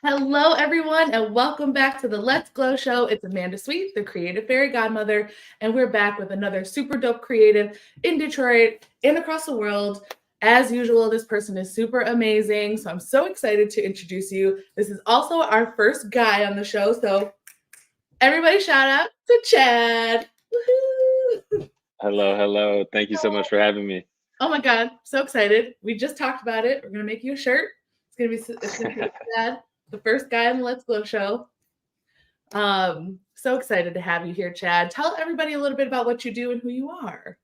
Hello, everyone, and welcome back to the Let's Glow Show. It's Amanda Sweet, the Creative Fairy Godmother, and we're back with another super dope creative in Detroit and across the world. As usual, this person is super amazing, so I'm so excited to introduce you. This is also our first guy on the show, so everybody shout out to Chad. Woohoo! Hello, hello. Thank you so much for having me. Oh my God, so excited. We just talked about it. We're gonna make you a shirt. It's gonna be Chad, the first guy on the Let's Glow Show. So excited to have you here, Chad. Tell everybody a little bit about what you do and who you are.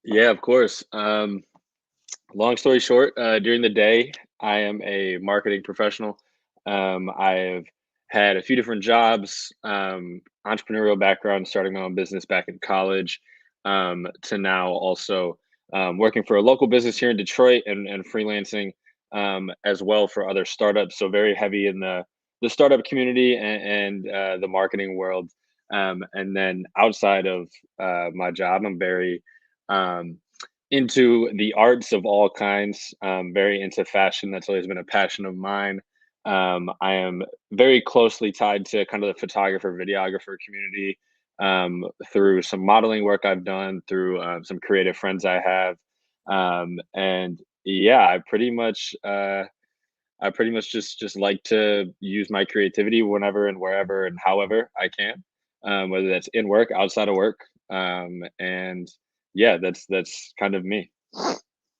Yeah, of course. Long story short, during the day, I am a marketing professional. I've had a few different jobs, entrepreneurial background, starting my own business back in college, to now also working for a local business here in Detroit and freelancing as well for other startups. So very heavy in the startup community and the marketing world. And then outside of my job, I'm very um, into the arts of all kinds, very into fashion. That's always been a passion of mine. I am very closely tied to kind of the photographer, videographer community through some modeling work I've done, through some creative friends I have. And yeah, I pretty much just like to use my creativity whenever and wherever and however I can, whether that's in work, outside of work, and yeah, that's kind of me.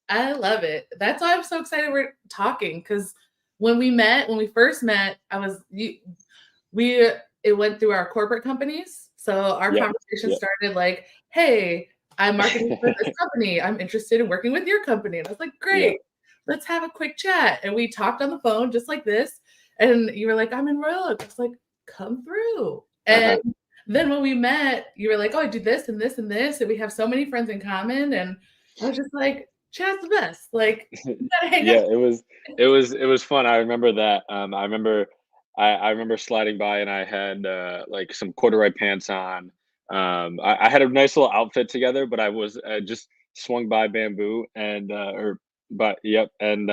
I love it. That's why I'm so excited we're talking because when we first met, we it went through our corporate companies. So our Yep, conversation yep. started like, "Hey, I'm marketing for this company. I'm interested in working with your company." And I was like, Yeah. "Great, let's have a quick chat." And we talked on the phone just like this. And you were like, "I'm in Royal Oak." I was like, "Come through." And Uh-huh. then when we met, you were like, "Oh, I do this and this and this, and we have so many friends in common." And I was just like, "Chad's the best. Like, you gotta hang out." Yeah, it was fun. I remember that. I remember sliding by and I had like some corduroy pants on. I had a nice little outfit together, but I was just swung by bamboo and or but yep. And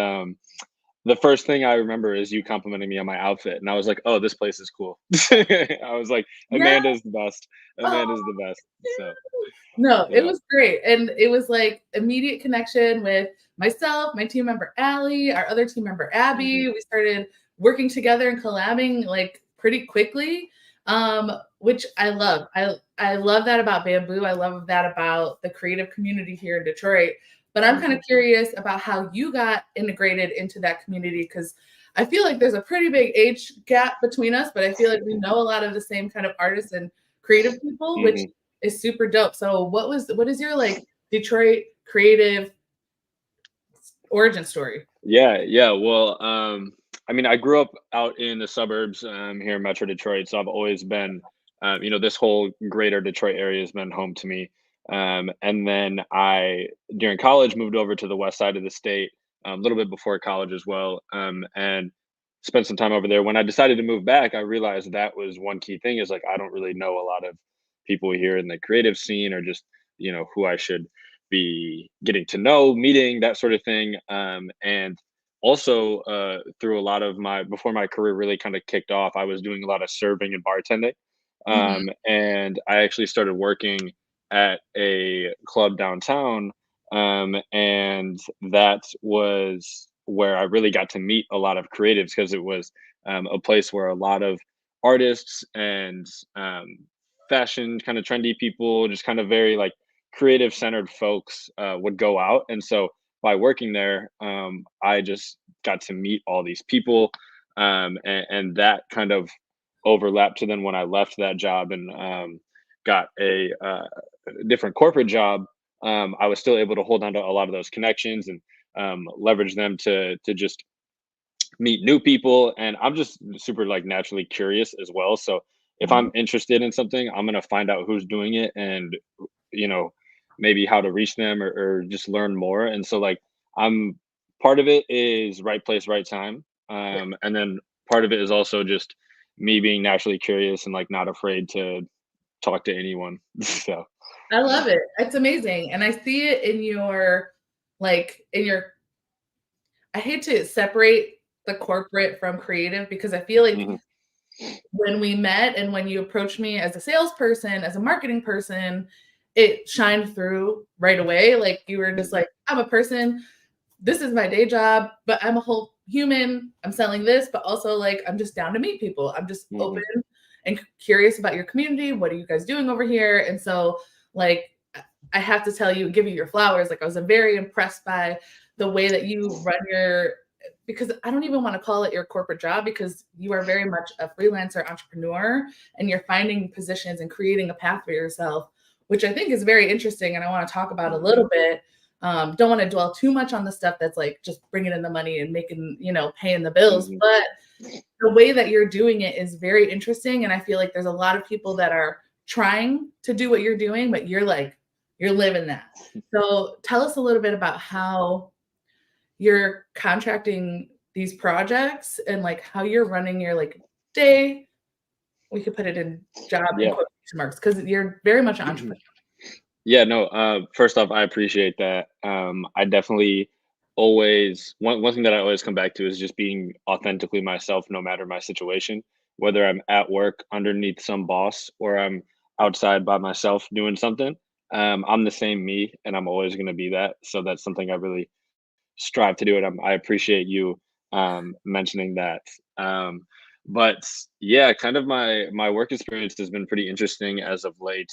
the first thing I remember is you complimenting me on my outfit, and I was like, "Oh, this place is cool." I was like, Yeah. "Amanda's the best. Oh, Amanda's the best." So no, it yeah. was great. And it was like immediate connection with myself, my team member Allie, our other team member Hmm. Abby. We started working together and collabing like pretty quickly. Which I love. I love that about Bamboo. I love that about the creative community here in Detroit. But I'm kind of Hmm. curious about how you got integrated into that community because I feel like there's a pretty big age gap between us, but I feel like we know a lot of the same kind of artists and creative people, which Hmm. is super dope. So what is your like Detroit creative origin story? Yeah, yeah. Well, I mean, I grew up out in the suburbs here in Metro Detroit, so I've always been, this whole greater Detroit area has been home to me. And then I, during college, moved over to the west side of the state a little bit before college as well, and spent some time over there. When I decided to move back, I realized that was one key thing is like I don't really know a lot of people here in the creative scene or just who I should be getting to know, meeting, that sort of thing. And also, through a lot of my before my career really kind of kicked off, I was doing a lot of serving and bartending. Mhm. And I actually started working at a club downtown. And that was where I really got to meet a lot of creatives because it was a place where a lot of artists and fashion kind of trendy people, just kind of very like creative centered folks would go out. And so by working there, I just got to meet all these people. And that kind of overlapped to then when I left that job and got a different corporate job, I was still able to hold on to a lot of those connections and leverage them to just meet new people. And I'm just super like naturally curious as well. So if I'm Mhm. interested in something, I'm gonna find out who's doing it and you know maybe how to reach them or just learn more. And so like I'm part of it is right place, right time. And then part of it is also just me being naturally curious and like not afraid to talk to anyone. So I love it. It's amazing. And I see it in your like in your I hate to separate the corporate from creative because I feel like Mhm. when we met and when you approached me as a salesperson, as a marketing person, it shined through right away. Like you were just Mhm. like, I'm a person, this is my day job, but I'm a whole human. I'm selling this, but also like I'm just down to meet people. I'm just open Mhm. and curious about your community. What are you guys doing over here? And so, like, I have to tell you, give you your flowers. Like, I was very impressed by the way that you run your, because I don't even want to call it your corporate job because you are very much a freelancer entrepreneur and you're finding positions and creating a path for yourself, which I think is very interesting. And I want to talk about a Mhm. little bit. Don't want to dwell too much on the stuff that's like just bringing in the money and making, paying the bills. Mhm. But the way that you're doing it is very interesting. And I feel like there's a lot of people that are trying to do what you're doing, but you're living that. So tell us a little bit about how you're contracting these projects and like how you're running your like day. We could put it in job in Yeah. quotation marks because you're very much an entrepreneur. Yeah, no, first off, I appreciate that. I definitely always one thing that I always come back to is just being authentically myself no matter my situation, whether I'm at work underneath some boss or I'm outside by myself doing something. I'm the same me and I'm always going to be that. So that's something I really strive to do it. I appreciate you mentioning that. But yeah, kind of my work experience has been pretty interesting as of late.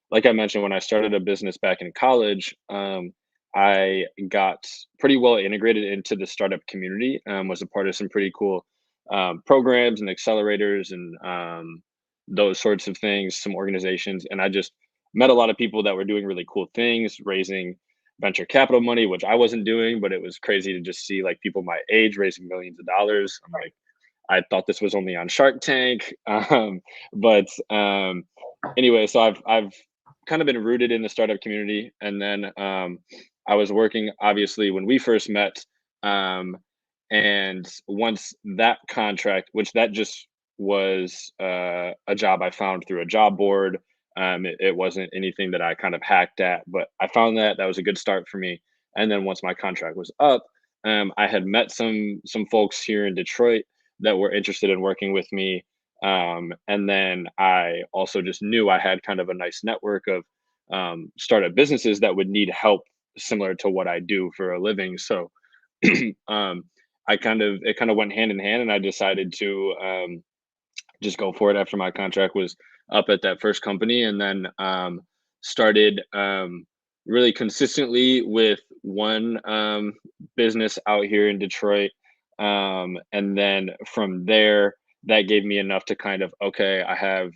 Like I mentioned, when I started a business back in college, I got pretty well integrated into the startup community. Was a part of some pretty cool programs and accelerators and those sorts of things, some organizations, and I just met a lot of people that were doing really cool things, raising venture capital money, which I wasn't doing, but it was crazy to just see like people my age raising millions of dollars. I'm like, I thought this was only on Shark Tank. But anyway, so I've kind of been rooted in the startup community, and then I was working obviously when we first met, um, and once that contract, which that just was a job I found through a job board. It wasn't anything that I kind of hacked at, but I found that was a good start for me. And then once my contract was up, I had met some folks here in Detroit that were interested in working with me. And then I also just knew I had kind of a nice network of startup businesses that would need help similar to what I do for a living. So um, it kind of went hand in hand, and I decided to just go for it after my contract was up at that first company, and then started really consistently with one business out here in Detroit, and then from there, that gave me enough to kind of okay, I have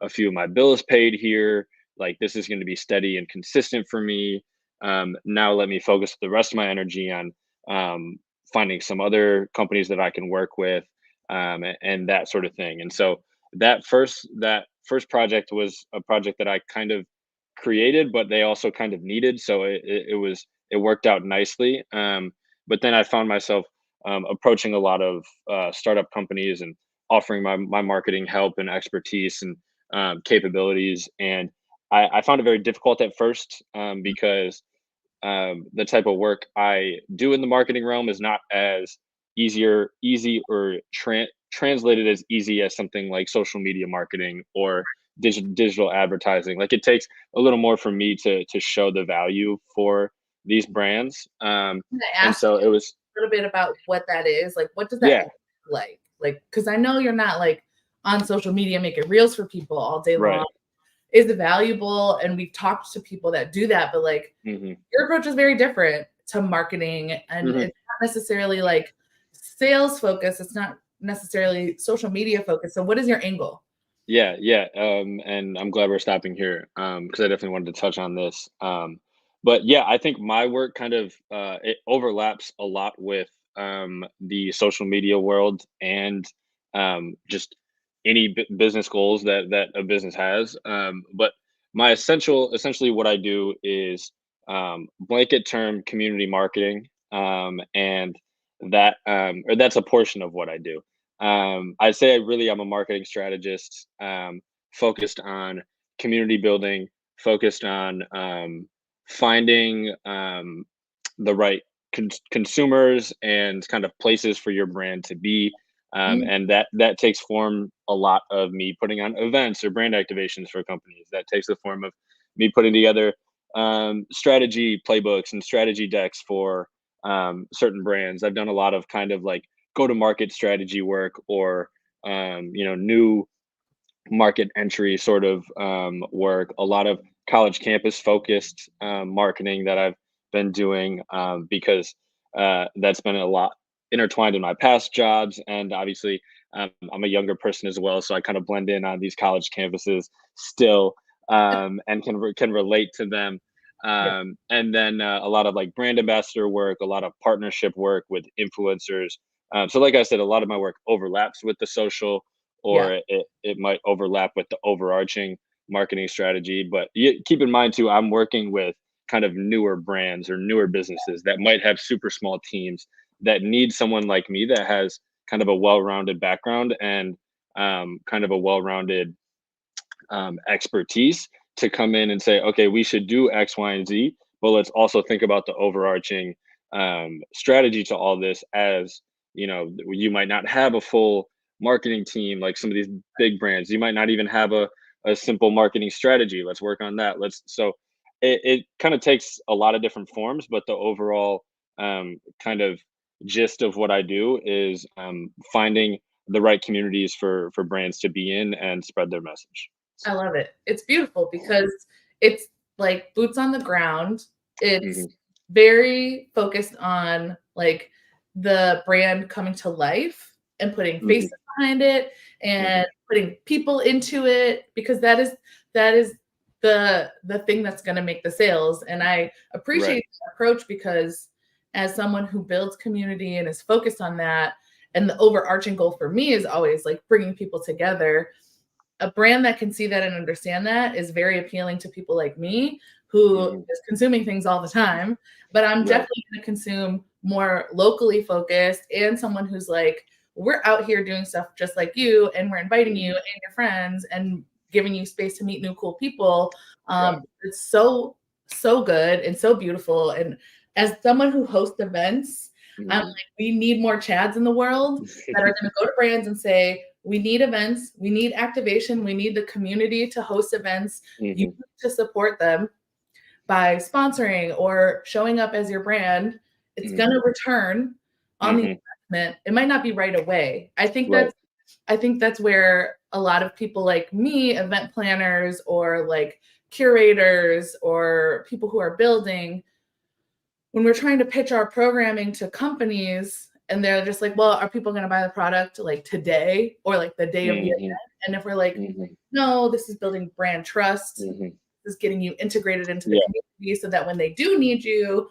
a few of my bills paid here. Like this is going to be steady and consistent for me. Now let me focus the rest of my energy on um, finding some other companies that I can work with and that sort of thing. And so that first project was a project that I kind of created, but they also kind of needed. So it worked out nicely. But then I found myself approaching a lot of startup companies and offering my marketing help and expertise and capabilities. And I found it very difficult at first because the type of work I do in the marketing realm is not as easy or translated as easy as something like social media marketing or digital advertising. Like it takes a little more for me to show the value for these brands. Can I And ask so it was, a little bit about what that is? Like, what does that yeah, look like? Like, because I know you're not like on social media making reels for people all day long. right. Is it valuable? And we've talked to people that do that, but like Hmm. your approach is very different to marketing, and Hmm. it's not necessarily like sales focused. It's not necessarily social media focused. So, what is your angle? Yeah, yeah, and I'm glad we're stopping here because I definitely wanted to touch on this. But yeah, I think my work kind of it overlaps a lot with the social media world and just any business goals that a business has. But my essentially what I do is blanket term community marketing, and that's a portion of what I do. I'd say I'm a marketing strategist, focused on community building, focused on finding the right consumers and kind of places for your brand to be. Mm, And that takes form a lot of me putting on events or brand activations for companies. That takes the form of me putting together strategy playbooks and strategy decks for certain brands. I've done a lot of kind of like go to market strategy work or new market entry sort of work, a lot of college campus focused marketing that I've been doing because that's been a lot intertwined in my past jobs. And obviously, I'm a younger person as well. So I kind of blend in on these college campuses still and can relate to them. yeah, And then a lot of like brand ambassador work, a lot of partnership work with influencers. So, like I said, a lot of my work overlaps with the social yeah. or it might overlap with the overarching marketing strategy. But keep in mind too, I'm working with kind of newer brands or newer businesses that might have super small teams that need someone like me that has kind of a well-rounded background and kind of a well-rounded expertise to come in and say, okay, we should do X, Y, and Z, but let's also think about the overarching strategy to all this. As you know, you might not have a full marketing team like some of these big brands. You might not even have a simple marketing strategy. Let's work on that. It kind of takes a lot of different forms, but the overall kind of gist of what I do is finding the right communities for brands to be in and spread their message. I love it. It's beautiful because it's like boots on the ground. It's Mhm, very focused on like the brand coming to life and putting mhm, faces behind it mhm. and putting people into it because that is the thing that's going to make the sales. And I Right. appreciate that approach because as someone who builds community and is focused on that, and the overarching goal for me is always like bringing people together, a brand that can see that and understand that is very appealing to people like me who Mhm. is consuming things all the time. But I'm Right. definitely going to consume more locally focused and someone who's like, we're out here doing stuff just like you, and we're inviting you Mhm. and your friends and giving you space to meet new cool people. Right. It's so good and so beautiful. And as someone who hosts events, I'm Mhm. like, we need more Chads in the world that are going to go to brands and say, we need events, we need activation, we need the community to host events. You Mhm. need to support them by sponsoring or showing up as your brand. It's going Mhm. to return on the Mhm. investment. It might not be right away. Right. I think that's where a lot of people like me, event planners or like curators or people who are building, when we're trying to pitch our programming to companies and they're just like, well, are people going to buy the product like today or like the day of the Mhm. event? And if we're like, Mhm. no, this is building brand trust, Mhm. this is getting you integrated into the Yeah. community so that when they do need you,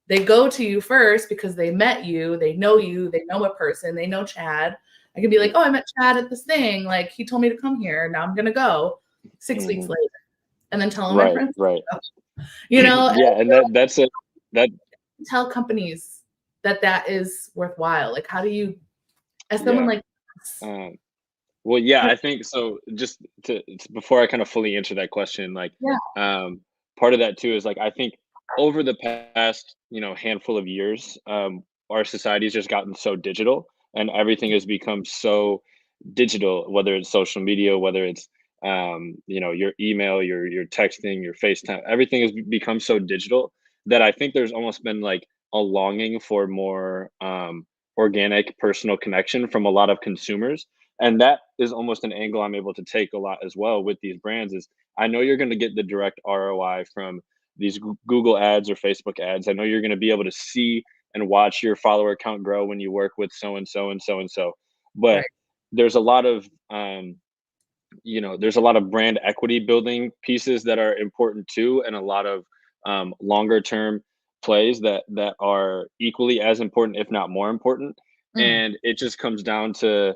they go to you first because they met you, they know a person, they know Chad. I can be like, Yeah. oh, I met Chad at this thing. Like he told me to come here. Now I'm going to go 6 weeks Mhm. later and then tell all my Right. friends, Right. you know, Yeah, and that's it. That tell companies that that is worthwhile? Like, how do you, as someone yeah. like, Um, well, yeah, how, I think so. Just before I kind of fully answer that question, like, yeah, um, part of that too is like I think over the past, handful of years, our society's just gotten so digital, and everything has become so digital. Whether it's social media, whether it's your email, your texting, your FaceTime, everything has become so digital that I think there's almost been like a longing for more organic personal connection from a lot of consumers, and that is almost an angle I'm able to take a lot as well with these brands. Is I know you're going to get the direct ROI from these Google ads or Facebook ads. I know you're going to be able to see and watch your follower count grow when you work with so and so and so and so, but right, there's a lot of there's a lot of brand equity building pieces that are important too, and a lot of longer term plays that are equally as important, if not more important. mm, And it just comes down to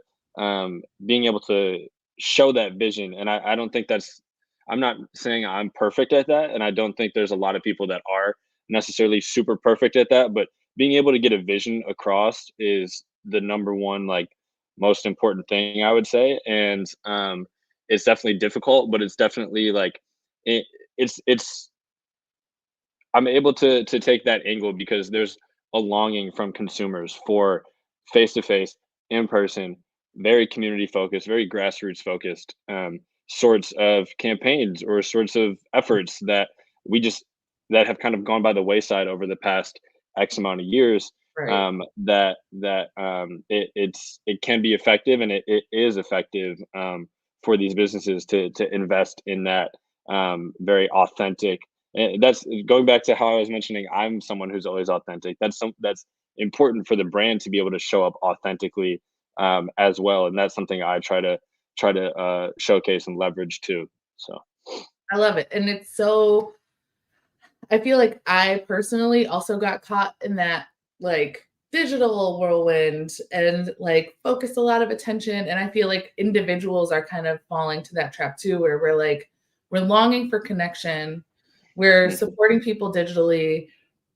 being able to show that vision. And I don't think that's, I'm not saying I'm perfect at that, and I don't think there's a lot of people that are necessarily super perfect at that. But being able to get a vision across is the number one, like, most important thing I would say. And it's definitely difficult, but it's definitely like it, it's I'm able to take that angle because there's a longing from consumers for face to face, in person, very community focused, very grassroots focused sorts of campaigns or sorts of efforts that we just that have kind of gone by the wayside over the past X amount of years. Right. It can be effective, and it is effective for these businesses to invest in that very authentic. And that's going back to how I was mentioning. I'm someone who's always authentic. That's important for the brand to be able to show up authentically as well, and that's something I try to showcase and leverage too. So I love it. And it's so, I feel like I personally also got caught in that like digital whirlwind and like focused a lot of attention. And I feel like individuals are kind of falling to that trap too, where we're like, we're longing for connection, we're mhm, supporting people digitally,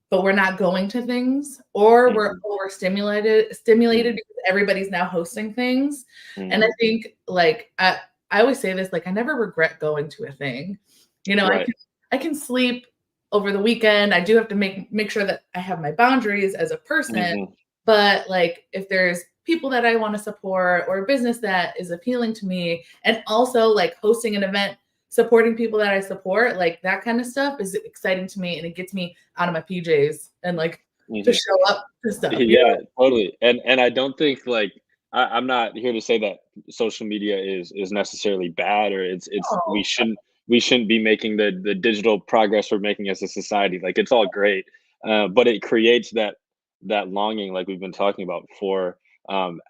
but we're not going to things, or we're mhm, overstimulated mhm, because everybody's now hosting things. And I mhm. think like I always say this, like I never regret going to a thing. You know, Right. I can sleep over the weekend. I do have to make sure that I have my boundaries as a person, Mhm, but like if there's people that I want to support or a business that is appealing to me, and also like hosting an event, supporting people that I support, like that kind of stuff is exciting to me and it gets me out of my PJs and like to mhm. show up to stuff, you Yeah, totally. And I don't think like I'm not here to say that social media is necessarily bad, or it's know? we shouldn't be making the digital progress we're making as a society. Like it's all great, but it creates that longing, like we've been talking about, for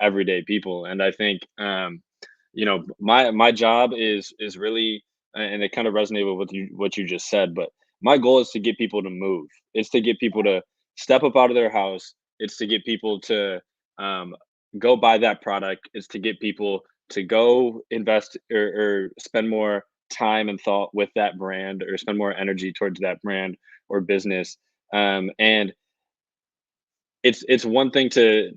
everyday people. And I think my job is really, and it kind of resonated with what you just said, but my goal is to get people to move. It's to get people to step up out of their house. It's to get people to um, go buy that product. It's to get people to go invest or spend more time and thought with that brand, or spend more energy towards that brand or business. And it's one thing to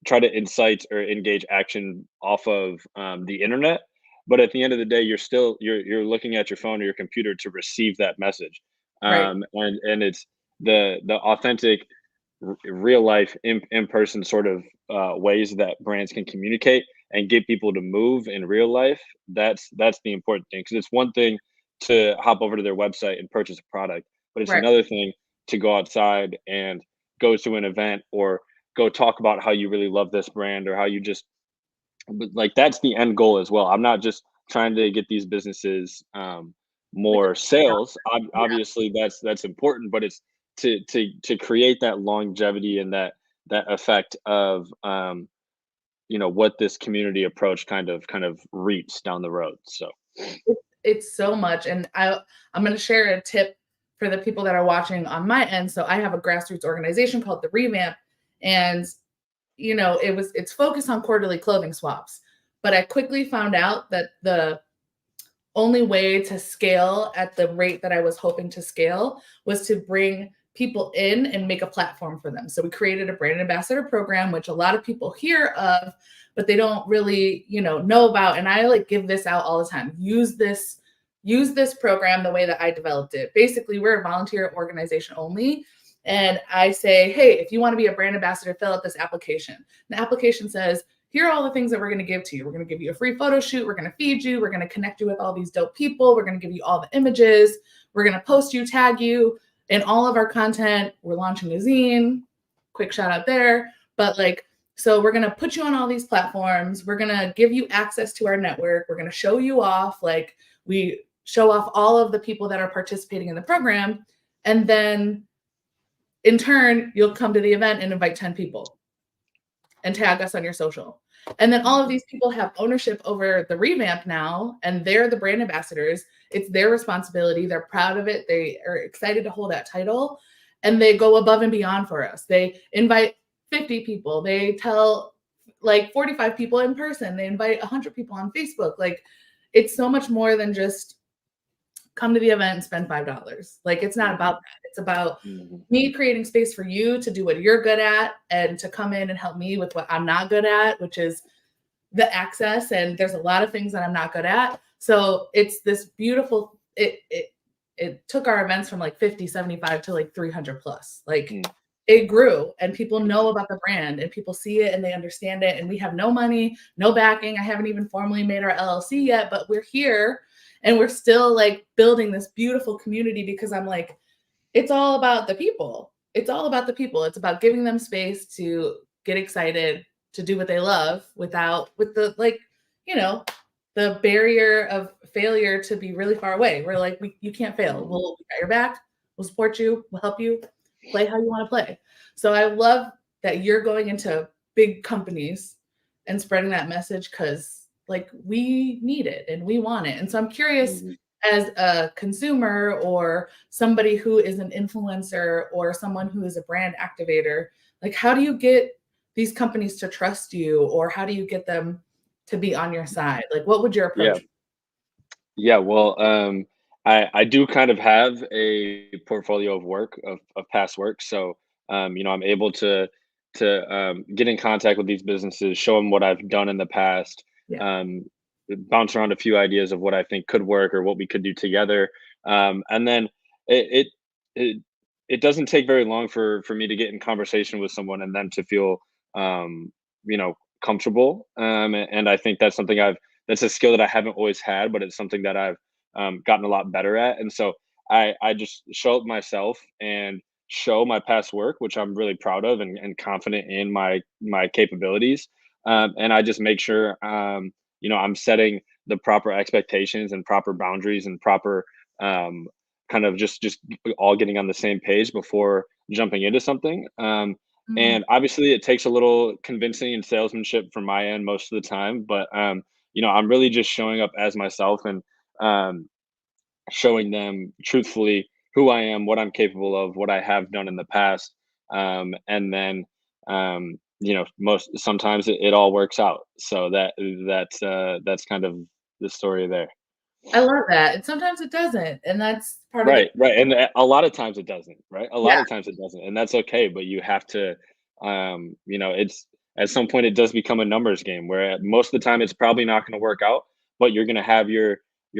try to incite or engage action off of the internet, but at the end of the day, you're looking at your phone or your computer to receive that message, Right. and it's the authentic, real life, in person sort of ways that brands can communicate and get people to move in real life. That's the important thing, because it's one thing to hop over to their website and purchase a product, but it's Right. another thing to go outside and go to an event, or go talk about how you really love this brand, or how you just, but, like, that's the end goal as well. I'm not just trying to get these businesses Like more sales. yeah. Obviously that's important, but it's to create that longevity and that effect of what this community approach kind of reaps down the road. So It's so much. And I'm going to share a tip for the people that are watching on my end. So I have a grassroots organization called The Revamp, and it's focused on quarterly clothing swaps. But I quickly found out that the only way to scale at the rate that I was hoping to scale was to bring people in and make a platform for them. So we created a brand ambassador program, which a lot of people hear of, but they don't really, know about. And I like give this out all the time. Use this program the way that I developed it. Basically, we're a volunteer organization only. And I say, hey, if you want to be a brand ambassador, fill out this application. The application says, here are all the things that we're going to give to you. We're going to give you a free photo shoot. We're going to feed you. We're going to connect you with all these dope people. We're going to give you all the images. We're going to post you, tag you in all of our content. We're launching a zine. Quick shout out there. But so we're going to put you on all these platforms. We're going to give you access to our network. We're going to show you off. Like we show off all of the people that are participating in the program. And then in turn, you'll come to the event and invite 10 people and tag us on your social. And then all of these people have ownership over the revamp now, and they're the brand ambassadors. It's their responsibility. They're proud of it. They are excited to hold that title, and they go above and beyond for us. They invite 50 people. They tell like 45 people in person. They invite 100 people on Facebook. Like it's so much more than just come to the event and spend $5. Like it's not about mhm, that. It's about mhm, me creating space for you to do what you're good at and to come in and help me with what I'm not good at, which is the access. And there's a lot of things that I'm not good at. So it's this beautiful, it took our events from like 50, 75 to like 300 plus. Like mhm. it grew and people know about the brand and people see it and they understand it. And we have no money, no backing. I haven't even formally made our LLC yet, but we're here and we're still like building this beautiful community because I'm like, it's all about the people. It's all about the people. It's about giving them space to get excited, to do what they love without, with the like, you know, the barrier of failure to be really far away. We're like, you can't fail. Mhm. We got your back. We'll support you. We'll help you play how you want to play. So I love that you're going into big companies and spreading that message because like we need it and we want it. And so I'm curious Mhm. as a consumer or somebody who is an influencer or someone who is a brand activator, like how do you get these companies to trust you or how do you get them to be on your side? Like what would your Yeah. approach be? Yeah, well, I do kind of have a portfolio of work of past work, so I'm able to get in contact with these businesses, show them what I've done in the past, Yeah. um, bounce around a few ideas of what I think could work or what we could do together, and then it it it, it doesn't take very long for me to get in conversation with someone and then to feel um, comfortable, and I think that's something that's a skill that I haven't always had, but it's something that I've gotten a lot better at. And so I just show up myself and show my past work, which I'm really proud of and confident in my capabilities. And I just make sure I'm setting the proper expectations and proper boundaries and proper um, kind of just all getting on the same page before jumping into something. Mm, And obviously, it takes a little convincing and salesmanship from my end most of the time, but I'm really just showing up as myself and um, showing them truthfully who I am, what I'm capable of, what I have done in the past, and then most sometimes it all works out. So that's kind of the story there. I love that. And sometimes it doesn't. And that's part of the Right, right, and a lot of times it doesn't, right? A lot yeah. of times it doesn't, and that's okay, but you have to, it's at some point it does become a numbers game where most of the time it's probably not gonna work out, but you're gonna have your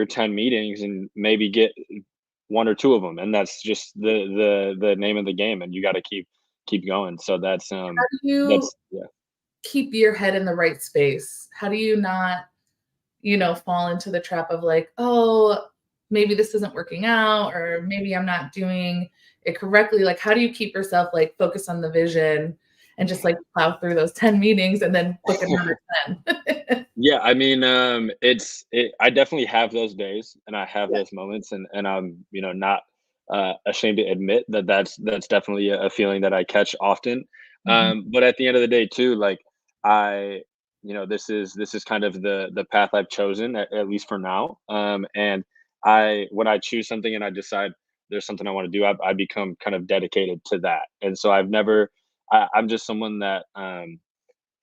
10 meetings and maybe get 1 or 2 of them, and that's just the name of the game, and you gotta keep going, so How do you that's yeah. keep your head in the right space? How do you not, fall into the trap of like, oh, maybe this isn't working out, or maybe I'm not doing it correctly. Like, how do you keep yourself like focused on the vision and just like plow through those 10 meetings and then book another 10? Yeah, I mean, I definitely have those days and I have Yeah. those moments and I'm, not ashamed to admit that that's definitely a feeling that I catch often. Mhm. But at the end of the day too, like I, this is kind of the path I've chosen at least for now. And when I choose something and I decide there's something I want to do, I become kind of dedicated to that. And so I'm just someone that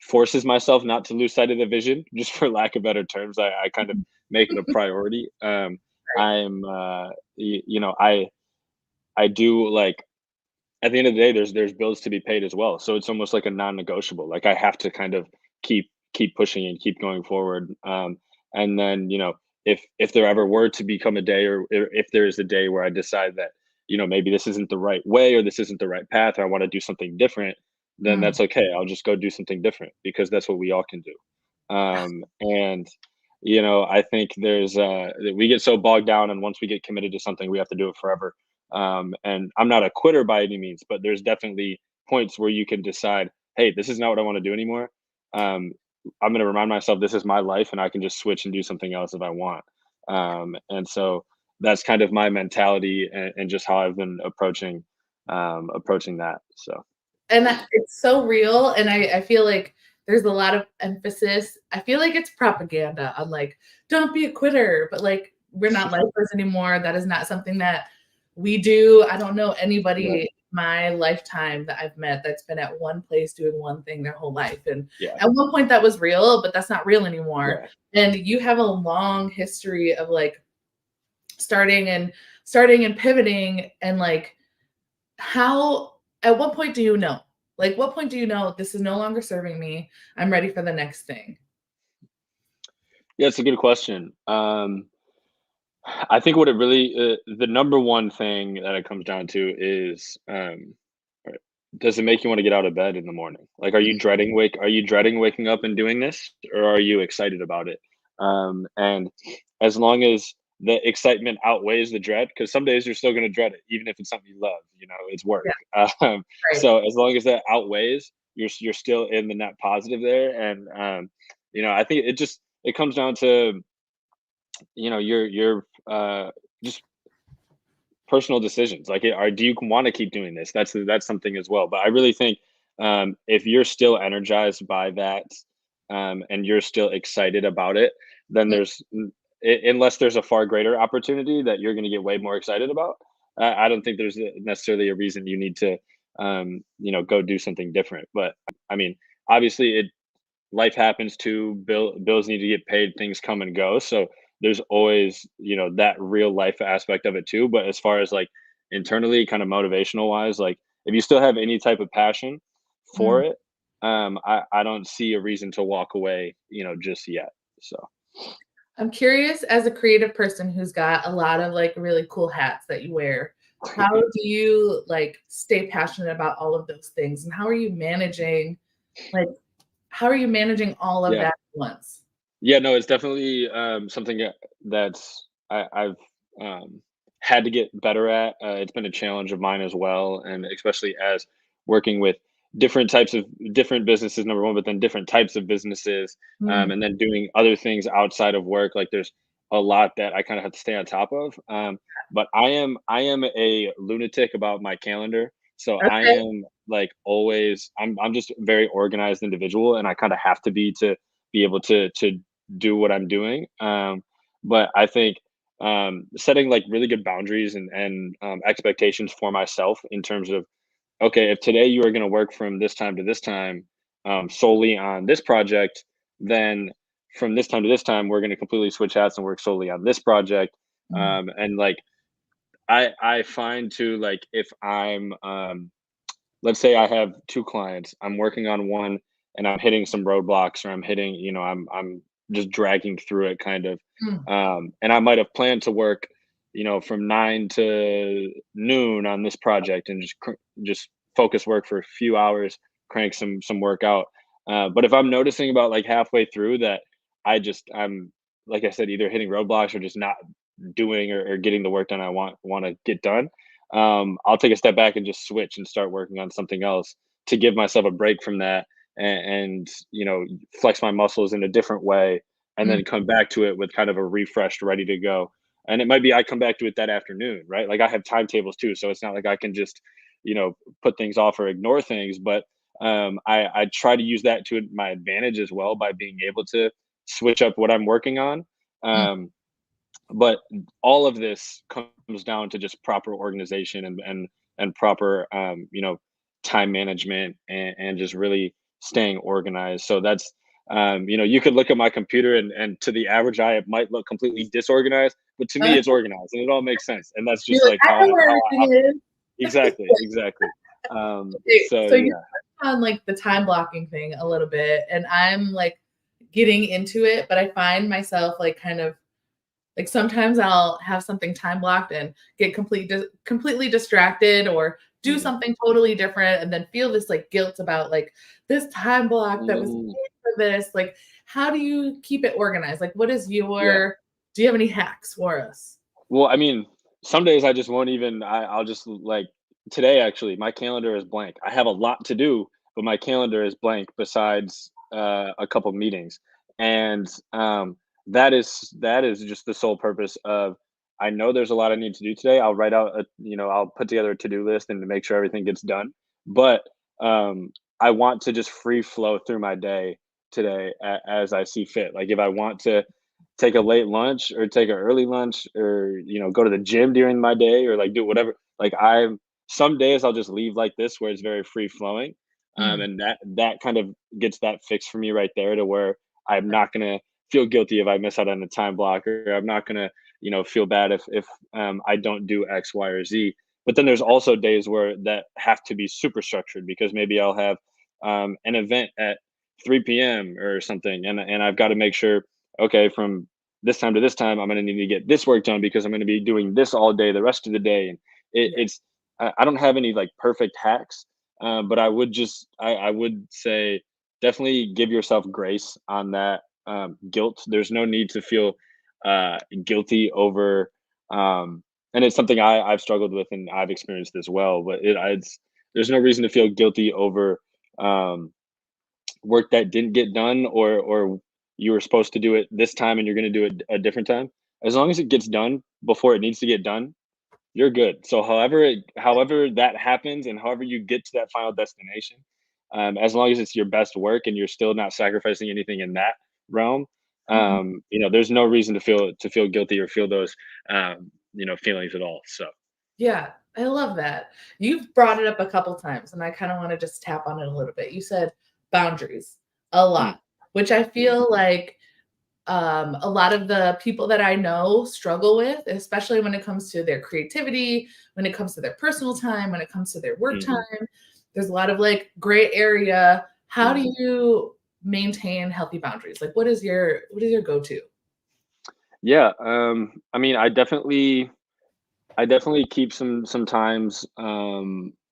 forces myself not to lose sight of the vision, just for lack of better terms. I kind of make it a priority. Right. I'm, I do like at the end of the day, there's bills to be paid as well. So it's almost like a non-negotiable. Like I have to kind of keep pushing and keep going forward. And then if there ever were to become a day, or if there is a day where I decide that maybe this isn't the right way or this isn't the right path, or I want to do something different, then Mm. that's okay. I'll just go do something different because that's what we all can do. And I think that we get so bogged down, and once we get committed to something, we have to do it forever. And I'm not a quitter by any means, but there's definitely points where you can decide, hey, this is not what I want to do anymore. Um, I'm going to remind myself this is my life, and I can just switch and do something else if I want. And so that's kind of my mentality and just how I've been approaching that. So And it's so real, and I feel like there's a lot of emphasis. I feel like it's propaganda on like, "Don't be a quitter," but, like, we're not lifers anymore. That is not something that we do. I don't know right, anybody my lifetime that I've met that's been at one place doing one thing their whole life, and yeah, at one point that was real, but that's not real anymore, yeah. and you have a long history of, like, starting and pivoting and, like, how at what point do you know? Like, what point do you know this is no longer serving me? I'm ready for the next thing. Yeah, it's a good question. I think what it really, the number one thing that it comes down to is does it make you want to get out of bed in the morning? Like, are you dreading waking up and doing this, or are you excited about it? And as long as the excitement outweighs the dread, because some days you're still going to dread it, even if it's something you love, it's work. Yeah, Um, right. so as long as that outweighs, you're still in the net positive there. And I think it comes down to your just personal decisions. Like, do you want to keep doing this? That's something as well. But I really think if you're still energized by that, and you're still excited about it, then unless there's a far greater opportunity that you're going to get way more excited about, I don't think there's necessarily a reason you need to, go do something different. But I mean, obviously, life happens too. Bills need to get paid. Things come and go. So there's always, that real life aspect of it too. But as far as like internally, kind of motivational wise, like if you still have any type of passion for Mm. it, I don't see a reason to walk away, just yet. So I'm curious, as a creative person who's got a lot of like really cool hats that you wear, how do you like stay passionate about all of those things? And like how are you managing all of yeah. that at once? Yeah, no, it's definitely something I've um, had to get better at. It's been a challenge of mine as well, and especially as working with different businesses, number one, but then different types of businesses, Mm, and then doing other things outside of work. Like there's a lot that I kind of have to stay on top of. But I am a lunatic about my calendar, so I okay. am like always. I'm just a very organized individual, and I kind of have to be able to do what I'm doing. But I think setting like really good boundaries and expectations for myself in terms of, okay, if today you are going to work from this time to this time, solely on this project, then from this time to this time we're going to completely switch hats and work solely on this project. Mm, And like I find to like if I'm let's say I have two clients, I'm working on one and I'm hitting some roadblocks, or I'm hitting, I'm just dragging through it kind of. mm, And I might have planned to work, from 9 to noon on this project and just focus work for a few hours, crank some work out. But if I'm noticing about like halfway through that I'm like I said, either hitting roadblocks or just not doing or getting the work done I want to get done, I'll take a step back and just switch and start working on something else to give myself a break from that, and flex my muscles in a different way, and mm, then come back to it with kind of a refreshed, ready to go. And it might be I come back to it that afternoon, right? Like I have timetables too, so it's not like I can just put things off or ignore things. But I try to use that to my advantage as well by being able to switch up what I'm working on. mm. But all of this comes down to just proper organization and proper time management, and just really staying organized. So that's you could look at my computer, and to the average eye it might look completely disorganized, but to me it's organized and it all makes sense. And that's You're just like, like I how know where I everything operate. is. Exactly. Okay, So so you yeah. touched on like the time blocking thing a little bit, and I'm like getting into it, but I find myself like kind of like sometimes I'll have something time blocked and get completely distracted or do Mm. something totally different and then feel this like guilt about like this time block that was Mm. made for this. Like, how do you keep it organized? Like, Yeah. do you have any hacks for us? Well, I mean, some days I just won't even. I'll just like today. Actually, my calendar is blank. I have a lot to do, but my calendar is blank. Besides a couple meetings, and that is just the sole purpose of. I know there's a lot I need to do today. I'll write out I'll put together a to do list and to make sure everything gets done. But I want to just free flow through my day today as I see fit. Like if I want to take a late lunch or take an early lunch, or go to the gym during my day, or like do whatever, like I'm some days I'll just leave like this where it's very free flowing. Mm, And that kind of gets that fixed for me right there, to where I'm not going to feel guilty if I miss out on a time block, or I'm not going to feel bad if I don't do X, Y, or Z. But then there's also days where that have to be super structured, because maybe I'll have an event at 3 p.m. or something, and I've got to make sure, okay, from this time to this time, I'm going to need to get this work done because I'm going to be doing this all day, the rest of the day. And yeah. it's, I don't have any like perfect hacks. But I would say definitely give yourself grace on that guilt. There's no need to feel guilty over, and it's something I've struggled with and I've experienced as well. But it's there's no reason to feel guilty over um, work that didn't get done, or you were supposed to do it this time and you're going to do it a different time. As long as it gets done before it needs to get done, you're good. So however that happens and however you get to that final destination, as long as it's your best work and you're still not sacrificing anything in that realm, Mhm. there's no reason to feel guilty or feel those feelings at all. So Yeah, I love that. You've brought it up a couple times, and I kind of want to just tap on it a little bit. You said boundaries a mm, lot, which I mm, feel like a lot of the people that I know struggle with, especially when it comes to their creativity, when it comes to their personal time, when it comes to their work mhm, time. There's a lot of like gray area. How do mhm. you maintain healthy boundaries? Like what is your go-to? Yeah, I mean, I definitely keep some times,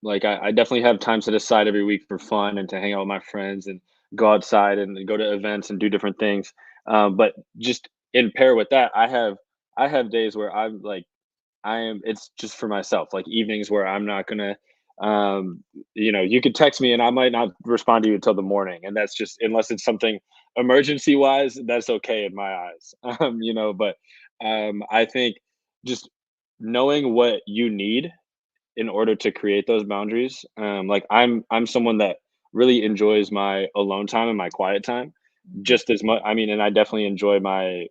like, I definitely have time set aside every week for fun and to hang out with my friends and go outside and go to events and do different things, but just in pair with that, I have days where I'm, like, I am it's just for myself, like, evenings where I'm not gonna, um you could text me and I might not respond to you until the morning, and that's just unless it's something emergency-wise, that's okay in my eyes, but, I think just knowing what you need in order to create those boundaries. Like I'm someone that really enjoys my alone time and my quiet time Mhm. just as much. I mean, and I definitely enjoy my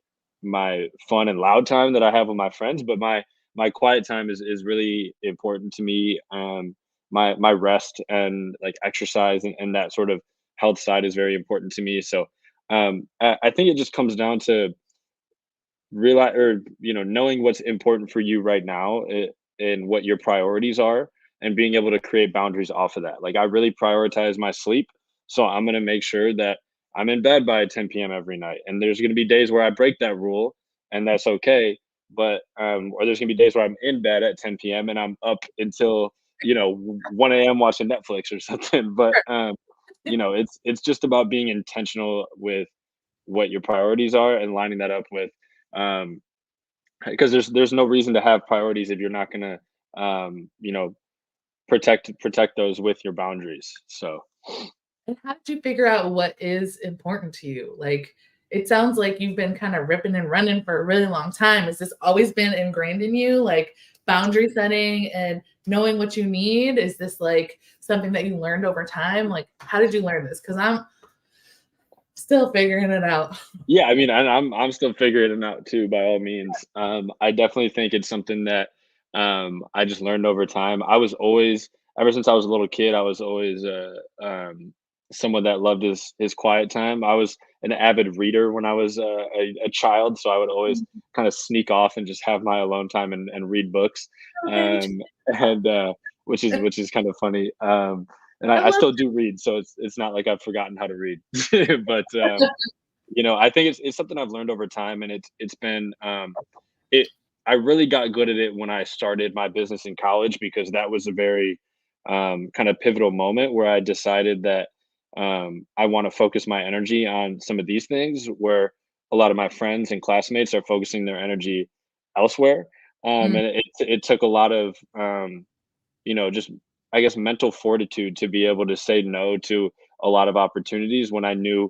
fun and loud time that I have with my friends, but my quiet time is really important to me. My rest and like exercise and that sort of health side is very important to me. So I think it just comes down to realize or knowing what's important for you right now, and what your priorities are, and being able to create boundaries off of that. Like I really prioritize my sleep, so I'm going to make sure that I'm in bed by 10 p.m. every night, and there's going to be days where I break that rule, and that's okay. But or there's going to be days where I'm in bed at 10 p.m. and I'm up until 1 a.m. watching Netflix or something. But it's just about being intentional with what your priorities are and lining that up with, um because there's no reason to have priorities if you're not going to protect those with your boundaries. So And how did you figure out what is important to you? Like, it sounds like you've been kind of ripping and running for a really long time. Has this always been ingrained in you, like boundary setting and knowing what you need? Is this like something that you learned over time? Like, how did you learn this? Because I'm still figuring it out. yeah, I mean, and I'm still figuring it out too, by all means. I definitely think it's something that I just learned over time. I was always, ever since I was a little kid, I was always someone that loved his quiet time. I was an avid reader when I was a child, so I would always kind of sneak off and just have my alone time and read books, Okay. um, and which is kind of funny. And I I love still do read, so it's not like I've forgotten how to read, but I think it's something I've learned over time, and it's been it. I really got good at it when I started my business in college because that was a very kind of pivotal moment where I decided that I want to focus my energy on some of these things where a lot of my friends and classmates are focusing their energy elsewhere. mm, And it took a lot of just I guess mental fortitude to be able to say no to a lot of opportunities when I knew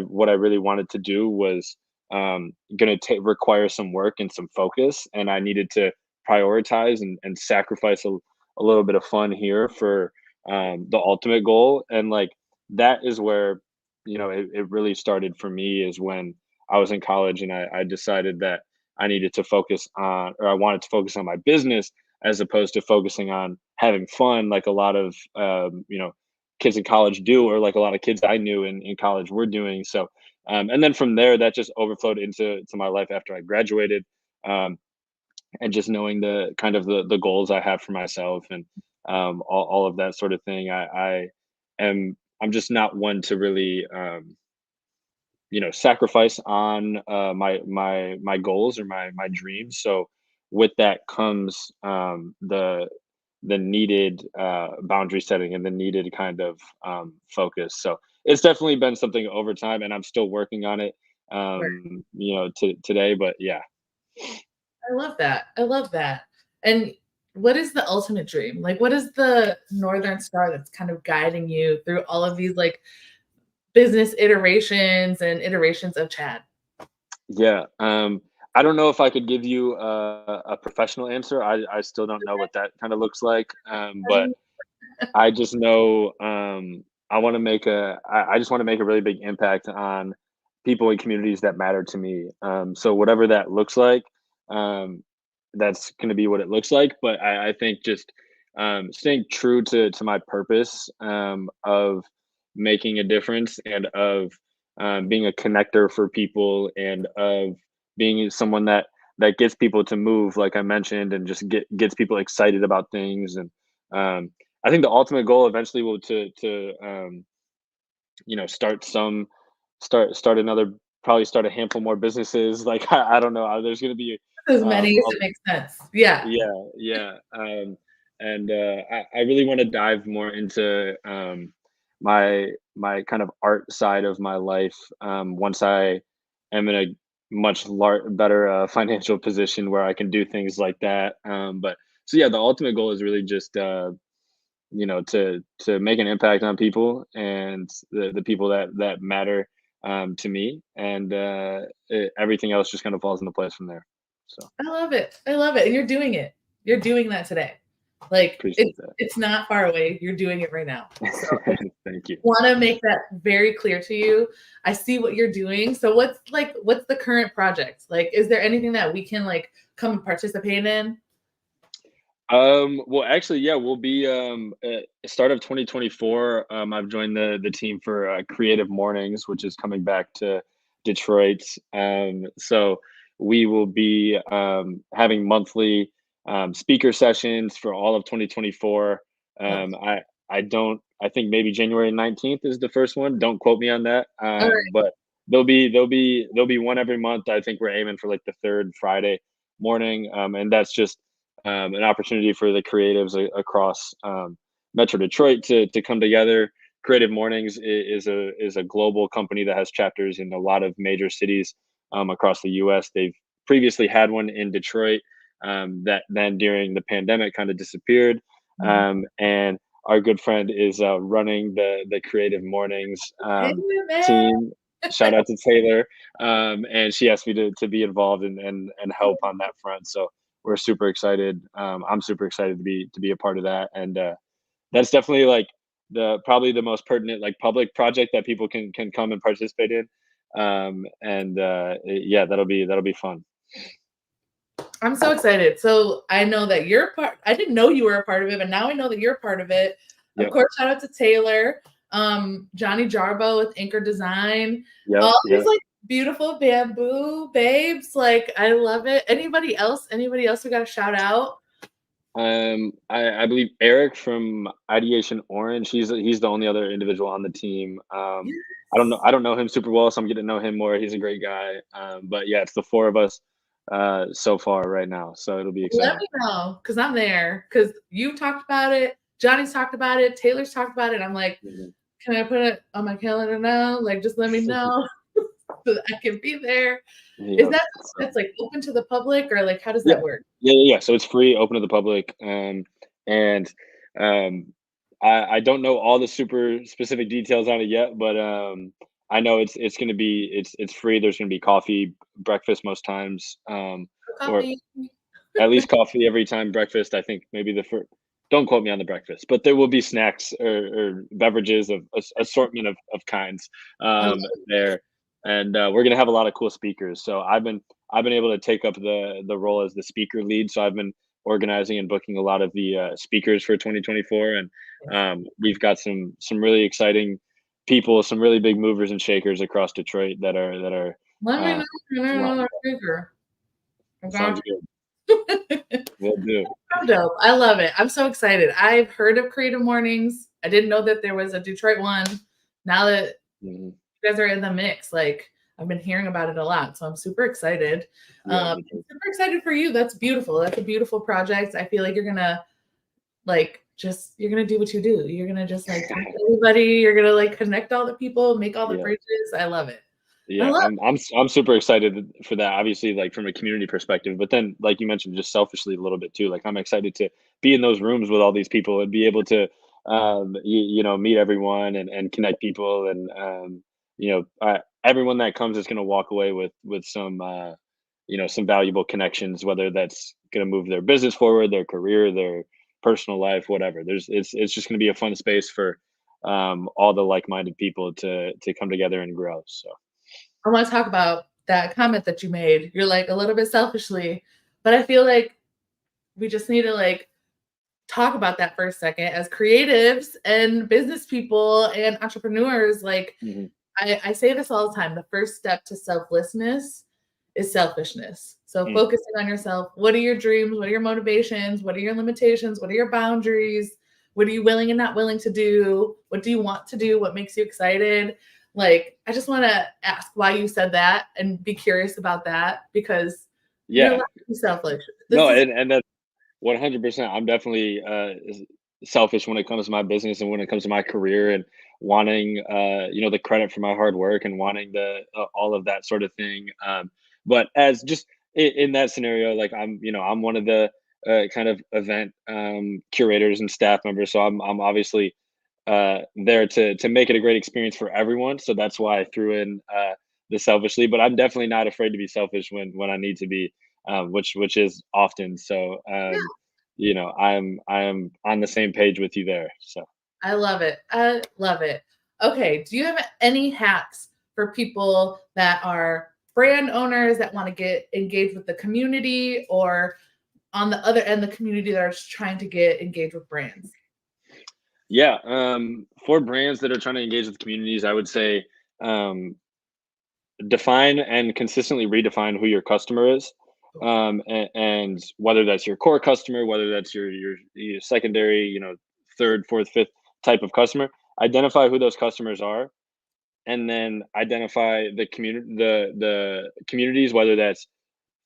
what I really wanted to do was going to require some work and some focus, and I needed to prioritize and sacrifice a little bit of fun here for the ultimate goal. And like that is where it really started for me is when I was in college and I decided that I needed to focus on, or I wanted to focus on my business as opposed to focusing on having fun like a lot of kids in college do, or like a lot of kids I knew in college were doing. So and then from there that just overflowed into my life after I graduated, um, and just knowing the kind of the goals I have for myself and all of that sort of thing. I'm just not one to really sacrifice on my goals or my dreams. So with that comes the the needed boundary setting and the needed kind of focus. So it's definitely been something over time, and I'm still working on it. Today, but yeah. I love that. I love that. And what is the ultimate dream? Like, what is the Northern Star that's kind of guiding you through all of these like business iterations and iterations of Chad? Yeah. I don't know if I could give you a professional answer. I still don't know what that kind of looks like. But I just know I just want to make a really big impact on people and communities that matter to me. So whatever that looks like, um, that's going to be what it looks like. But I think just staying true to my purpose of making a difference and of being a connector for people and of being someone that gets people to move, like I mentioned, and just gets people excited about things. And I think the ultimate goal eventually will to start start another, probably start a handful more businesses. Like I don't know. There's going to be As um, many as it makes sense. Yeah. yeah, yeah. And I really want to dive more into my kind of art side of my life once I am in a much better financial position where I can do things like that. But so yeah, the ultimate goal is really just to make an impact on people and the people that matter to me, and everything else just kind of falls into place from there. So I love it. I love it. And you're doing it. You're doing that today. Like appreciate that. it's not far away. You're doing it right now. So I Thank you. want to make that very clear to you. I see what you're doing. So what's the current project? Like, is there anything that we can like come and participate in? Well, actually, yeah, we'll be start of 2024. I've joined the team for Creative Mornings, which is coming back to Detroit. So we will be having monthly speaker sessions for all of 2024. Oh, I think maybe January 19th is the first one. Don't quote me on that. all right. But there'll be one every month. I think we're aiming for like the third Friday morning, and that's just an opportunity for the creatives across Metro Detroit to come together. Creative Mornings is a global company that has chapters in a lot of major cities across the U.S. They've previously had one in Detroit that then during the pandemic kind of disappeared, Mhm. and our good friend is running the Creative Mornings Hey, man. team. Shout out to Taylor, and she asked me to be involved and help on that front. So we're super excited. I'm super excited to be a part of that, and that's definitely like the probably the most pertinent like public project that people can come and participate in. And yeah, that'll be fun. I'm so excited. So I know that you're part. I didn't know you were a part of it, but now I know that you're part of it. Of Yep, course, shout out to Taylor, Johnny Jarbo with Anchor Design, yep, all these yep. like beautiful bamboo babes. Like I love it. Anybody else? Anybody else we got to shout out? I believe Eric from Ideation Orange. He's the only other individual on the team. Yes. I don't know him super well, so I'm getting to know him more. He's a great guy. But yeah, it's the four of us so far right now, so it'll be Let exciting. me know because I'm there. Because you talked about it. Johnny's talked about it. Taylor's talked about it. I'm like, Mhm. can I put it on my calendar now? Like, just let me know so that I can be there. Is Yep. that something So that's like open to the public or like how does yeah, that work? yeah. So it's free, open to the public, and um, I don't know all the super specific details on it yet, but I know it's gonna be it's free. There's gonna be coffee, breakfast most times, or Coffee. at least coffee every time. Breakfast, I think maybe the first. Don't quote me on the breakfast, but there will be snacks or beverages of assortment of kinds I love there, and we're gonna have a lot of cool speakers. So I've been able to take up the role as the speaker lead. So I've been organizing and booking a lot of the speakers for 2024, and it. we've got some really exciting people, some really big movers and shakers across Detroit that are Let me uh, know if you need lined another up. speaker. I got Sounds good. you. Will do. So dope. I love it. I'm so excited. I've heard of Creative Mornings. I didn't know that there was a Detroit one. Now that Mhm. you guys are in the mix, like I've been hearing about it a lot. So I'm super excited. Yeah, I'm me too. super excited for you. That's beautiful. That's a beautiful project. I feel like you're gonna like just you're gonna do what you do. You're gonna just like talk to everybody. You're gonna like connect all the people, make all the Yeah. bridges. I love it. I Yeah, love I'm super excited for that. Obviously, like from a community perspective, but then, like you mentioned, just selfishly a little bit too. Like I'm excited to be in those rooms with all these people and be able to, meet everyone and connect people, and everyone that comes is going to walk away with some, some valuable connections, whether that's going to move their business forward, their career, their personal life, whatever. It's just going to be a fun space for all the like-minded people to come together and grow. So. I want to talk about that comment that you made. You're like a little bit selfishly, but I feel like we just need to like talk about that for a second as creatives and business people and entrepreneurs. Like Mhm. I say this all the time. The first step to selflessness is selfishness. So Mm. focusing on yourself. What are your dreams? What are your motivations? What are your limitations? What are your boundaries? What are you willing and not willing to do? What do you want to do? What makes you excited? Like, I just want to ask why you said that and be curious about that because you're allowed Yeah. to be selfish. This No, is and that's 100%. I'm definitely selfish when it comes to my business and when it comes to my career, and wanting the credit for my hard work and wanting the all of that sort of thing. But as just in that scenario, like I'm one of the kind of event curators and staff members, so I'm obviously there to make it a great experience for everyone. So that's why I threw in the selfishly. But I'm definitely not afraid to be selfish when I need to be, which is often. So I'm on the same page with you there. So. I love it. I love it. Okay, do you have any hacks for people that are brand owners that want to get engaged with the community, or on the other end, the community that are just trying to get engaged with brands? Yeah, for brands that are trying to engage with communities, I would say um, define and consistently redefine who your customer is, and whether that's your core customer, whether that's your secondary, third, fourth, fifth type of customer. Identify who those customers are, and then identify the communities, whether that's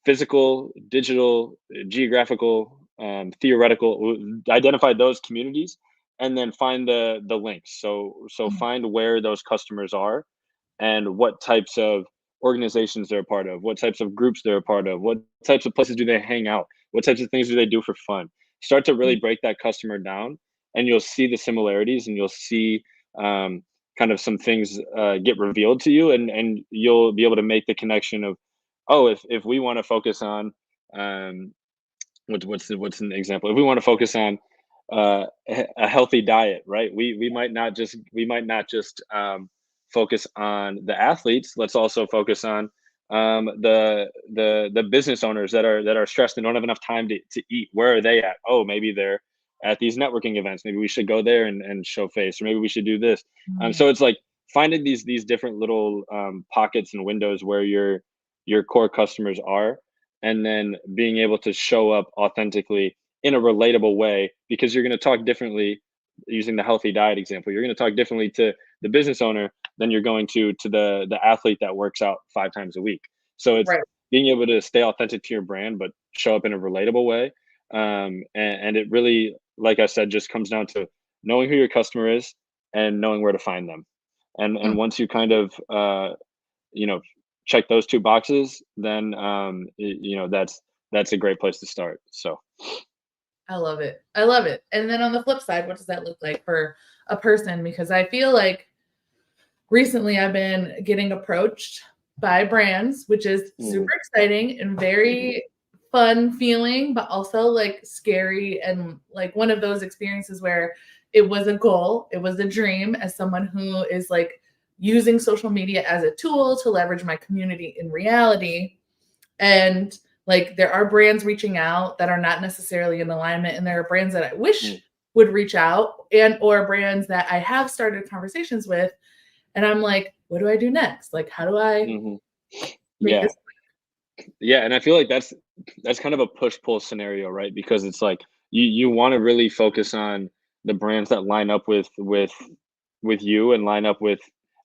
physical, digital, geographical, theoretical. Identify those communities, and then find the links. So Mm, find where those customers are and what types of organizations they're a part of, what types of groups they're a part of, what types of places do they hang out, what types of things do they do for fun. Start to really mm, break that customer down, and you'll see the similarities, and you'll see um, kind of some things get revealed to you, and you'll be able to make the connection of, oh, if we want to focus on um, what's an example? If we want to focus on a healthy diet, right? We might not just focus on the athletes. Let's also focus on the business owners that are stressed and don't have enough time to eat. Where are they at? Oh, maybe they're at these networking events. Maybe we should go there and show face, or maybe we should do this. mm, So it's like finding these different little pockets and windows where your core customers are, and then being able to show up authentically in a relatable way, because you're going to talk differently. Using the healthy diet example, you're going to talk differently to the business owner than you're going to the athlete that works out 5 times a week. So it's right. being able to stay authentic to your brand but show up in a relatable way. And it really, like I said, just comes down to knowing who your customer is and knowing where to find them. And Mm, once you kind of you know check those two boxes, then that's a great place to start. So. I love it. I love it. And then on the flip side, what does that look like for a person? Because I feel like recently I've been getting approached by brands, which is super Mhm, exciting and mhm, very fun feeling, but also like scary and like one of those experiences where it was a goal, it was a dream as someone who is like using social media as a tool to leverage my community in reality. And like there are brands reaching out that are not necessarily in alignment, and there are brands that I mhm, wish would reach out, and or brands that I have started conversations with, and I'm like, what do I do next? Like, how do I mhm. make Yeah. this? Yeah, and I feel like that's kind of a push-pull scenario, right? Because it's like you wanna really focus on the brands that line up with you and line up with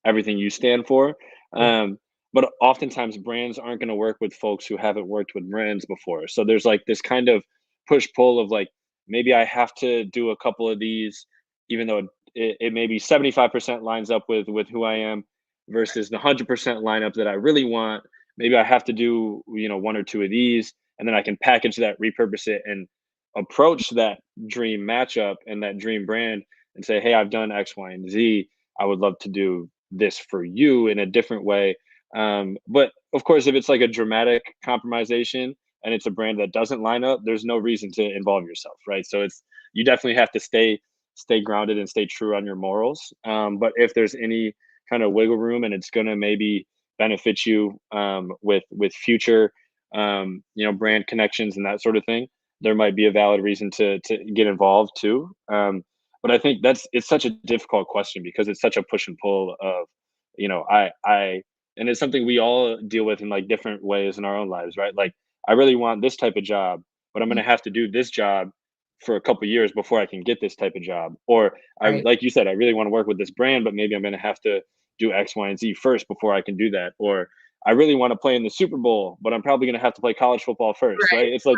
everything you stand for. Yeah. Um, but oftentimes brands aren't gonna work with folks who haven't worked with brands before. So there's like this kind of push-pull of like maybe I have to do a couple of these, even though it maybe 75% lines up with who I am versus the 100% lineup that I really want. Maybe I have to do, one or two of these, and then I can package that, repurpose it, and approach that dream matchup and that dream brand and say, hey, I've done X, Y, and Z. I would love to do this for you in a different way. But of course, if it's like a dramatic compromisation and it's a brand that doesn't line up, there's no reason to involve yourself, right? So it's you definitely have to stay grounded and stay true on your morals. But if there's any kind of wiggle room and it's gonna maybe benefit you with future brand connections and that sort of thing, there might be a valid reason to get involved too. But I think it's such a difficult question because it's such a push and pull of, I and it's something we all deal with in like different ways in our own lives, right? Like I really want this type of job, but I'm Mhm. gonna have to do this job for a couple years before I can get this type of job. Or I Right. like you said, I really want to work with this brand, but maybe I'm gonna have to do X, Y, and Z first before I can do that. Or I really want to play in the Super Bowl, but I'm probably gonna have to play college football first, right? Right. It's like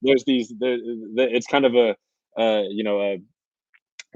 there's these it's kind of a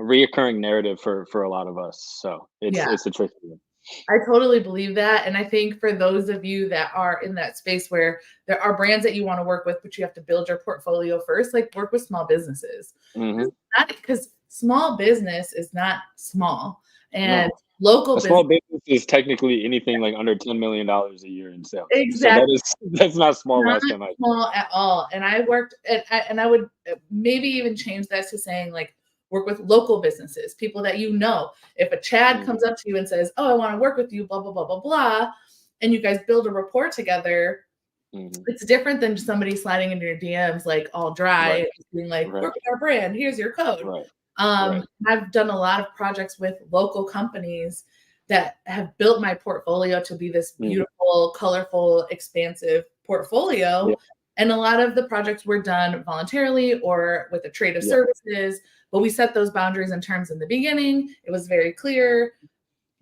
reoccurring narrative for a lot of us. So Yeah. it's a tricky one. I totally believe that, and I think for those of you that are in that space where there are brands that you wanna work with, but you have to build your portfolio first, like, work with small businesses. Hmm. Because small business is not small, and No, local a business. small business is technically anything like under $10 million a year in sales. So Exactly. that's not small Not last time I checked. small at all, and I worked and I would, maybe even change that to saying, like, work with local businesses, people that you know. If a Chad comes Hmm. up to you and says, "Oh, I wanna work with you, blah, blah, blah, blah, blah," and you guys build a rapport together, Hmm. it's different than somebody sliding into your DMs, like, all dry Right, and just being like, right, "Work with our brand, here's your code." right, right. I've done a lot of projects with local companies that have built my portfolio to be this Hmm. beautiful, colorful, expansive Yeah, portfolio. And a lot of the projects were done voluntarily or with the trade of yeah. services, but we set those boundaries and terms in the beginning. It was very clear,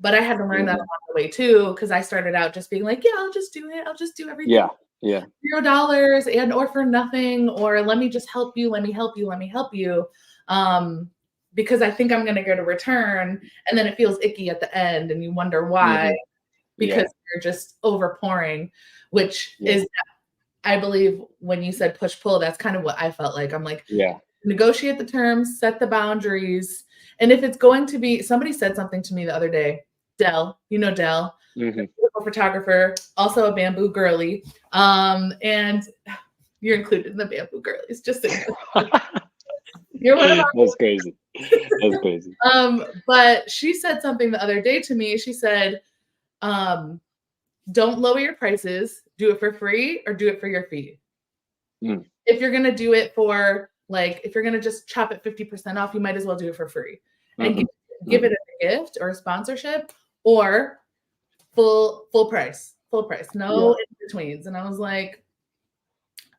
but I had to learn that Hmm. along the way too, because I started out just being like, yeah, I'll just do it. I'll just do everything Yeah, yeah. $0 and or for nothing, or let me just help you, let me help you, let me help you. Um, because I think I'm gonna get a return, and then it feels icky at the end, and you wonder why, Hmm. because Yeah, you're just overpouring, which yeah, is, I believe when you said push pull, that's kind of what I felt like. I'm like, yeah. negotiate the terms, set the boundaries, and if it's going to be, somebody said something to me the other day, Dell, Dell, Hmm. beautiful photographer, also a bamboo girly, and you're included in the bamboo girlies, just so you know. You're one of That's crazy. That's crazy. but she said something the other day to me. She said, um, "Don't lower your prices. Do it for free or do it for your fee. Mm, If you're gonna do it for like, if you're gonna just chop it 50% off, you might as well do it for free and mhm, give it mhm. as a gift or a sponsorship, or full price, no Yeah, in betweens." And I was like,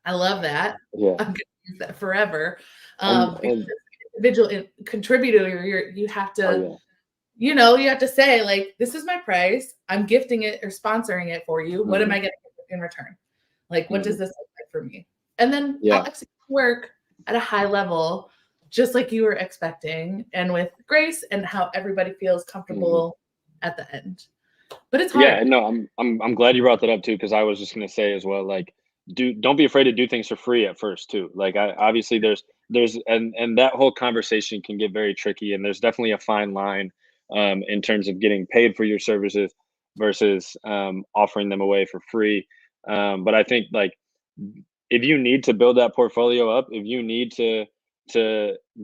I love that. yeah, I'm gonna use that forever. Because and individual contributor, you have oh, to, yeah. you have to say, like, this is my price. I'm gifting it or sponsoring it for you. What am Mhm, I getting in return? Like, what does mhm. this look like for me? And then I'll Yeah, execute work at a high level, just like you were expecting, and with grace and how everybody feels mhm. comfortable at the end. But it's hard. Yeah, no, I'm glad you brought that up too, because I was just gonna say as well, like, don't be afraid to do things for free at first too. Like, I obviously there's and that whole conversation can get very tricky, and there's definitely a fine line in terms of getting paid for your services versus offering them away for free. But I think like if you need to build that portfolio up, if you need to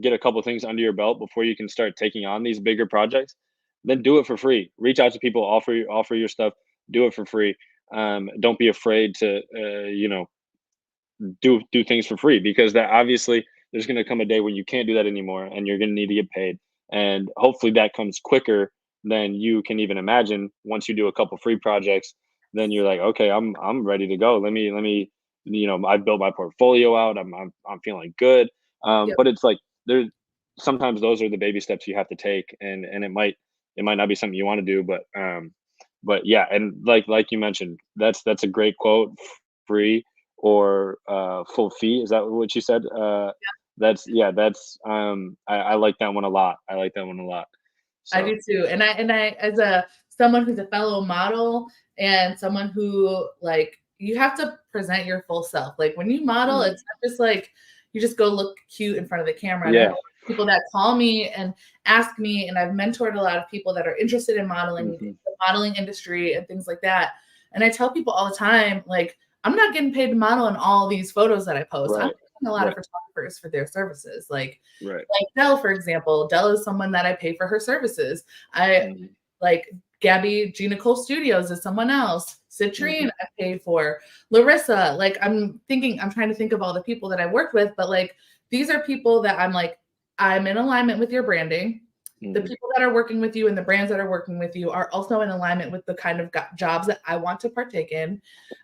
get a couple things under your belt before you can start taking on these bigger projects, then do it for free. Reach out to people, offer your stuff, do it for free. Don't be afraid to do things for free, because that obviously there's going to come a day when you can't do that anymore and you're going to need to get paid, and hopefully that comes quicker than you can even imagine. Once you do a couple free projects, then you're like, okay, I'm ready to go. Let me I've built my portfolio out. I'm feeling good. Yep. But it's like there sometimes those are the baby steps you have to take, and it might not be something you want to do, but yeah. And like you mentioned, that's a great quote. Free or full fee. Is that what you said? I like that one a lot. I like that one a lot. I So do too. And I as a someone who's a fellow model and someone who like you have to present your full self. Like when you model, mm, it's not just like you just go look cute in front of the camera. And I yeah. know people that call me and ask me, and I've mentored a lot of people that are interested in modeling, Hmm. the modeling industry and things like that. And I tell people all the time, like, I'm not getting paid to model in all these photos that I post. I'm Right. paying a lot of Right. photographers for their services. Right. Like Dell, for example. Dell is someone that I pay for her services. I Hmm. like Gabby Gina Cole Studios is someone else. Citrine Hmm. I paid for. Larissa, like I'm trying to think of all the people that I worked with, but like these are people that I'm like, I'm in alignment with your branding. The Hmm. people that are working with you and the brands that are working with you are also in alignment with the kind of jobs that I want to partake in.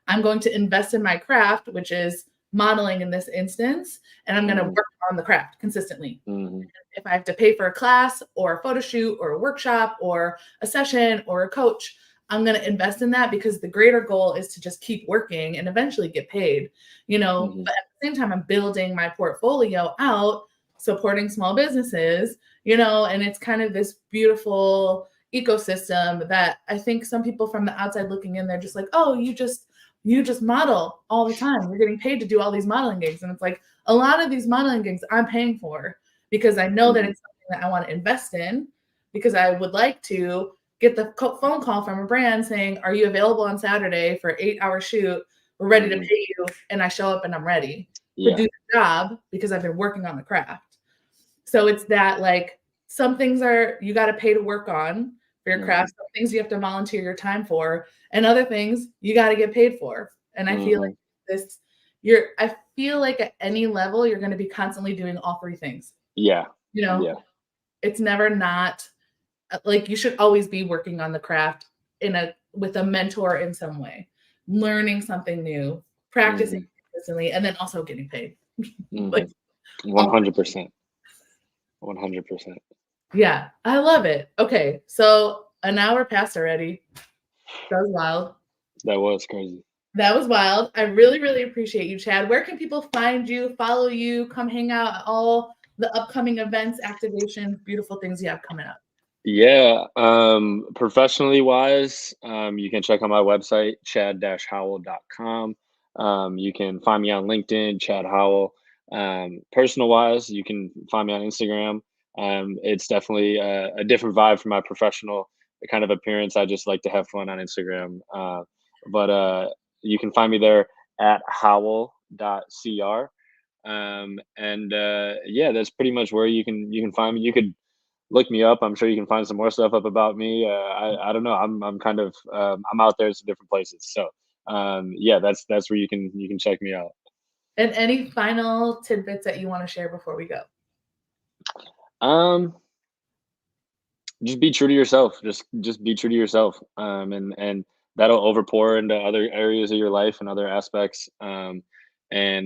I'm going to invest in my craft, which is modeling in this instance, and I'm going to Hmm. work on the craft consistently. Hmm. If I have to pay for a class or a photo shoot or a workshop or a session or a coach, I'm going to invest in that because the greater goal is to just keep working and eventually get paid, Hmm. but at the same time, I'm building my portfolio out, supporting small businesses, and it's kind of this beautiful ecosystem that I think some people from the outside looking in, they're just like, oh, you just model all the time. You're getting paid to do all these modeling gigs. And it's like a lot of these modeling gigs I'm paying for because I know that Hmm. it's something that I want to invest in because I would like to get the phone call from a brand saying, are you available on Saturday for an 8-hour shoot? We're ready to Hmm. pay you. And I show up and I'm ready to Yeah. do the job because I've been working on the craft. So it's that like some things are you got to pay to work on for your Hmm. craft, some things you have to volunteer your time for, and other things you got to get paid for. And I feel like Hmm. I feel like at any level you're going to be constantly doing all three things. Yeah. You know, Yeah. it's never not like you should always be working on the craft with a mentor in some way, learning something new, practicing Hmm. consistently, and then also getting paid. Hmm. Like all 100%. 100%. yeah, I love it. Okay, so an hour passed already. That was wild. That was crazy. That was wild. I really, really appreciate you, Chad. Where can people find you, follow you, come hang out at all the upcoming events, activations, beautiful things you have coming up? Yeah, professionally wise, you can check out my website, chad-howell.com. You can find me on LinkedIn, Chad Howell. Personal wise, you can find me on Instagram. It's definitely a different vibe from my professional kind of appearance. I just like to have fun on Instagram. But you can find me there at howell.cr. And yeah, that's pretty much where you can find me. You could look me up. I'm sure you can find some more stuff up about me. I don't know. I'm kind of I'm out there in some different places. So yeah, that's where you can check me out. And any final tidbits that you want to share before we go? Um, just be true to yourself. Just be true to yourself. And that'll overpour into other areas of your life and other aspects. And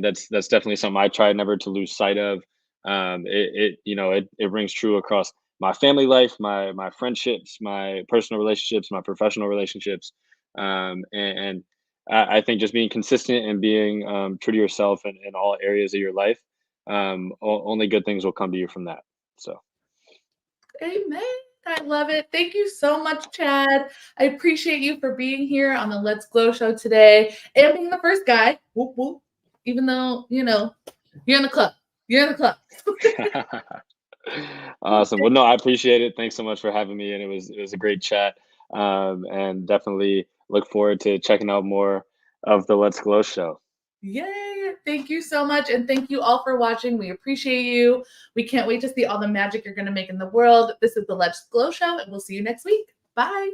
that's definitely something I try never to lose sight of. It rings true across my family life, my friendships, my personal relationships, my professional relationships. And I think just being consistent and being true to yourself in all areas of your life, only good things will come to you from that. So. Amen. I love it. Thank you so much, Chad. I appreciate you for being here on the Let's Glow show today and being the first guy. Whoop, whoop. Even though, you're in the club. You're in the club. Awesome. Well, no, I appreciate it. Thanks so much for having me, and it was a great chat. And definitely look forward to checking out more of the Let's Glow show. Yay. Thank you so much. And thank you all for watching. We appreciate you. We can't wait to see all the magic you're going to make in the world. This is the Let's Glow show, and we'll see you next week. Bye.